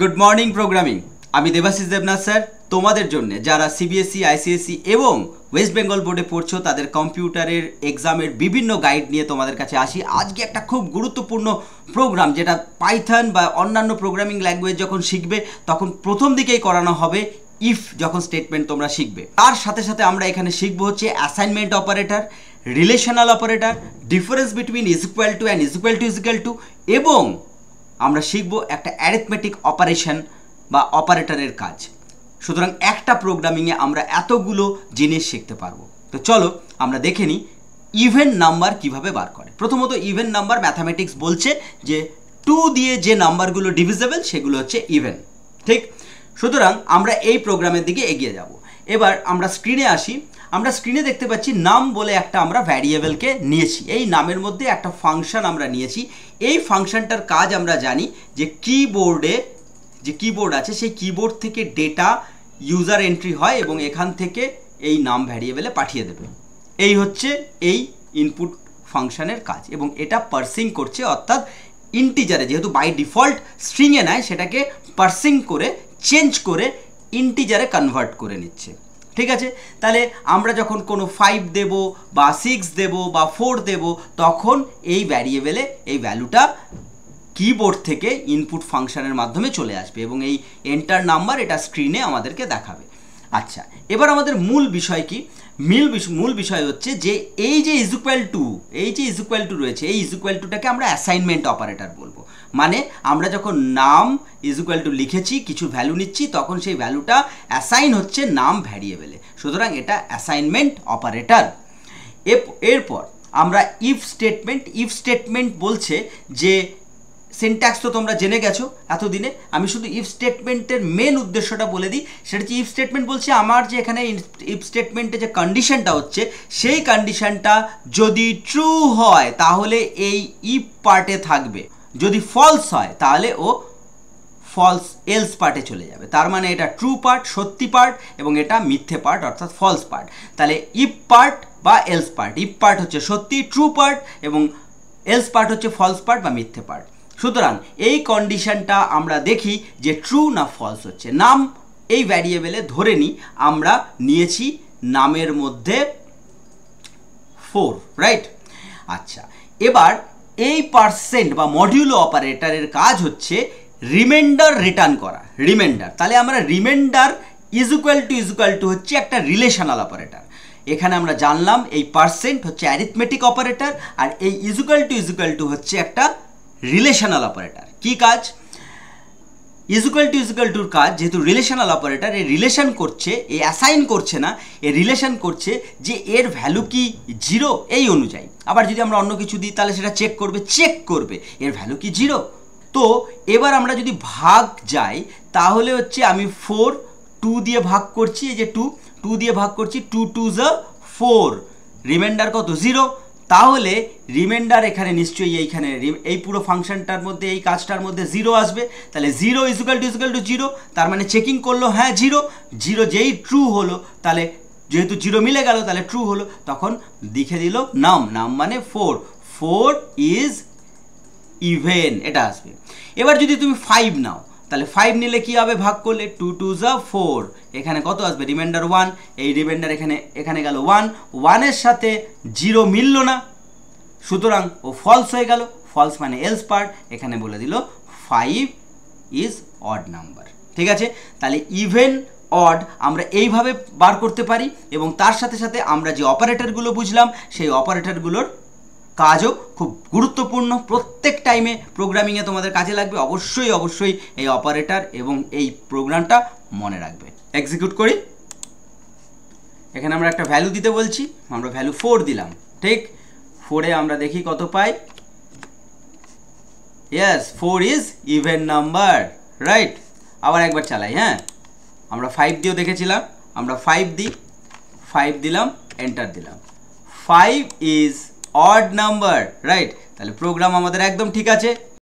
Good morning programming. আমি Debashis Debnath sir, তোমাদের জন্য যারা সিবিএসই, আইসিএসই এবং ওয়েস্ট বেঙ্গল বোর্ডে পড়ছো তাদের কম্পিউটারের এক্সামের বিভিন্ন গাইড নিয়ে তোমাদের কাছে আসি। আজকে একটা খুব গুরুত্বপূর্ণ প্রোগ্রাম, যেটা পাইথন বা অন্যান্য প্রোগ্রামিং ল্যাঙ্গুয়েজ যখন শিখবে তখন প্রথম দিকেই করানো হবে ইফ যখন স্টেটমেন্ট তোমরা শিখবে। তার সাথে সাথে আমরা এখানে শিখবো হচ্ছে assignment operator, relational operator, difference between is equal to and is equal to এবং আমরা শিখবো একটা অ্যারিথমেটিক অপারেশন বা অপারেটরের কাজ। সুতরাং একটা প্রোগ্রামিংয়ে আমরা এতগুলো জিনিস শিখতে পারবো। তো চলো আমরা দেখে নিই ইভেন নাম্বার কিভাবে বার করে। প্রথমত ইভেন নাম্বার ম্যাথামেটিক্স বলছে যে 2 দিয়ে যে নাম্বারগুলো ডিভিজেবল সেগুলো হচ্ছে ইভেন, ঠিক? সুতরাং আমরা এই প্রোগ্রামের দিকে এগিয়ে যাব। এবার আমরা স্ক্রিনে আসি। আমরা স্ক্রিনে দেখতে পাচ্ছি নাম বলে একটা আমরা ভ্যারিয়েবলকে নিয়েছি। এই নামের মধ্যে একটা ফাংশন আমরা নিয়েছি। এই ফাংশনটার কাজ আমরা জানি যে কিবোর্ডে যে কিবোর্ড আছে সেই কিবোর্ড থেকে ডেটা ইউজার এন্ট্রি হয় এবং এখান থেকে এই নাম ভ্যারিয়েবলে পাঠিয়ে দেবে। এই হচ্ছে এই ইনপুট ফাংশনের কাজ এবং এটা পার্সিং করছে, অর্থাৎ ইন্টিজারে, যেহেতু বাই ডিফল্ট স্ট্রিংয়ে নেয় সেটাকে পার্সিং করে চেঞ্জ করে ইন্টিজারে কনভার্ট করে নিচ্ছে। ঠিক আছে, তাহলে আমরা যখন কোনো 5 দেব বা 6 দেব বা 4 দেব তখন এই ভ্যারিয়েবলে এই ভ্যালুটা কিবোর্ড থেকে ইনপুট ফাংশনের মাধ্যমে চলে আসবে এবং এই এন্টার নাম্বার এটা স্ক্রিনে আমাদেরকে দেখাবে। আচ্ছা, এবার আমাদের মূল বিষয় কি? মূল বিষয় হচ্ছে যে এই যে ইজ ইকুয়াল টু রয়েছে, এই ইজ ইকুয়াল টুটাকে আমরা অ্যাসাইনমেন্ট অপারেটর বলবো। মানে আমরা যখন নাম ইজ ইকুয়াল টু লিখেছি, কিছু ভ্যালু নিচ্ছি, তখন সেই ভ্যালুটা অ্যাসাইন হচ্ছে নাম ভ্যারিয়েবলে। সুতরাং এটা অ্যাসাইনমেন্ট অপারেটর। এরপর আমরা ইফ স্টেটমেন্ট বলছে যে সিনট্যাক্স তো তোমরা জেনে গেছো এতদিনে, আমি শুধু ইফ স্টেটমেন্টের মেন উদ্দেশ্যটা বলে দিই। সেটা হচ্ছে ইফ স্টেটমেন্ট বলছে আমার যে এখানে ইফ স্টেটমেন্টে যে কন্ডিশনটা হচ্ছে সেই কন্ডিশনটা যদি ট্রু হয় তাহলে এই ইফ পার্টে থাকবে, যদি ফলস হয় তাহলে ও ফলস এলস পার্টে চলে যাবে। তার মানে এটা ট্রু পার্ট, সত্যি পার্ট, এবং এটা মিথ্যে পার্ট অর্থাৎ ফলস পার্ট। তাহলে ইফ পার্ট বা এলস পার্ট, ইফ পার্ট হচ্ছে সত্যি ট্রু পার্ট এবং এলস পার্ট হচ্ছে ফলস পার্ট বা মিথ্যে পার্ট। সুতরাং এই কন্ডিশনটা আমরা দেখি যে ট্রু না ফলস হচ্ছে। নাম এই ভ্যারিয়েবলে ধরে নিই আমরা নিয়েছি নামের মধ্যে 4, রাইট? আচ্ছা, এবার এই পার্সেন্ট বা মডিউলো অপারেটরের কাজ হচ্ছে রিমাইন্ডার রিটার্ন করা। রিমাইন্ডার, তাহলে আমরা রিমাইন্ডার ইজ ইকুয়াল টু হচ্ছে একটা রিলেশনাল অপারেটর। এখানে আমরা জানলাম এই পার্সেন্ট হচ্ছে অ্যারিথমেটিক অপারেটর আর এই ইজ ইকুয়াল টু হচ্ছে একটা রিলেশনাল অপারেটর। কি কাজ? ইজ ইকুয়াল টুর কাজ, যেহেতু রিলেশনাল অপারেটর, এই রিলেশন করছে, এই অ্যাসাইন করছে না, এই রিলেশন করছে যে এর ভ্যালু কি 0 এই অনুযায়ী। আবার যদি আমরা অন্য কিছু দিই তাহলে সেটা চেক করবে এর ভ্যালু কি 0। তো এবার আমরা যদি ভাগ যাই তাহলে হচ্ছে আমি 2 দিয়ে ভাগ করছি, এই যে 2 দিয়ে ভাগ করছি, 2 2 যা 4, রিমাইন্ডার কত? 0। তাহলে রিমাইন্ডার এখানে নিশ্চয়ই এইখানে এই পুরো ফাংশনটার মধ্যে এই কাজটার মধ্যে 0 আসবে। তাহলে 0 ইজ ইকুয়াল টু 0, তার মানে চেকিং করলো, হ্যাঁ 0 যেই ট্রু হলো, তাহলে যেহেতু 0 মিলে গেল তাহলে ট্রু হলো, তখন লিখে দিল নাম মানে 4 ইজ ইভেন, এটা আসবে। এবার যদি তুমি 5 নাও তাহলে 5 নিলে কি হবে? ভাগ করলে 2 2 যা 4, এখানে কত আসবে? রিমাইন্ডার 1, এই রিমাইন্ডার এখানে গেল 1 এর সাথে 0 মিলল না, সুতরাং ও ফলস হয়ে গেল। ফলস মানে এলস পার্ট, এখানে বলে দিল 5 ইজ অড নাম্বার। ঠিক আছে, তাহলে ইভেন অড আমরা এইভাবে বার করতে পারি এবং তার সাথে সাথে আমরা যে অপারেটরগুলো বুঝলাম সেই অপারেটরগুলোর কাজও খুব গুরুত্বপূর্ণ। প্রত্যেক টাইমে প্রোগ্রামিংয়ে তোমাদের কাজে লাগবে। অবশ্যই এই অপারেটর এবং এই প্রোগ্রামটা মনে রাখবে। এক্সিকিউট করি। এখানে আমরা একটা ভ্যালু দিতে বলছি, আমরা ভ্যালু 4 দিলাম, ঠিক? 4-এ আমরা দেখি কত পাই। Yes, 4 is even number, right? আবার একবার চালাই। হ্যাঁ, আমরা 5 দিয়েও দেখেছিলাম, আমরা 5 দিলাম, এন্টার দিলাম। 5 ইজ অড নাম্বার, রাইট? তাহলে প্রোগ্রাম আমাদের একদম ঠিক আছে।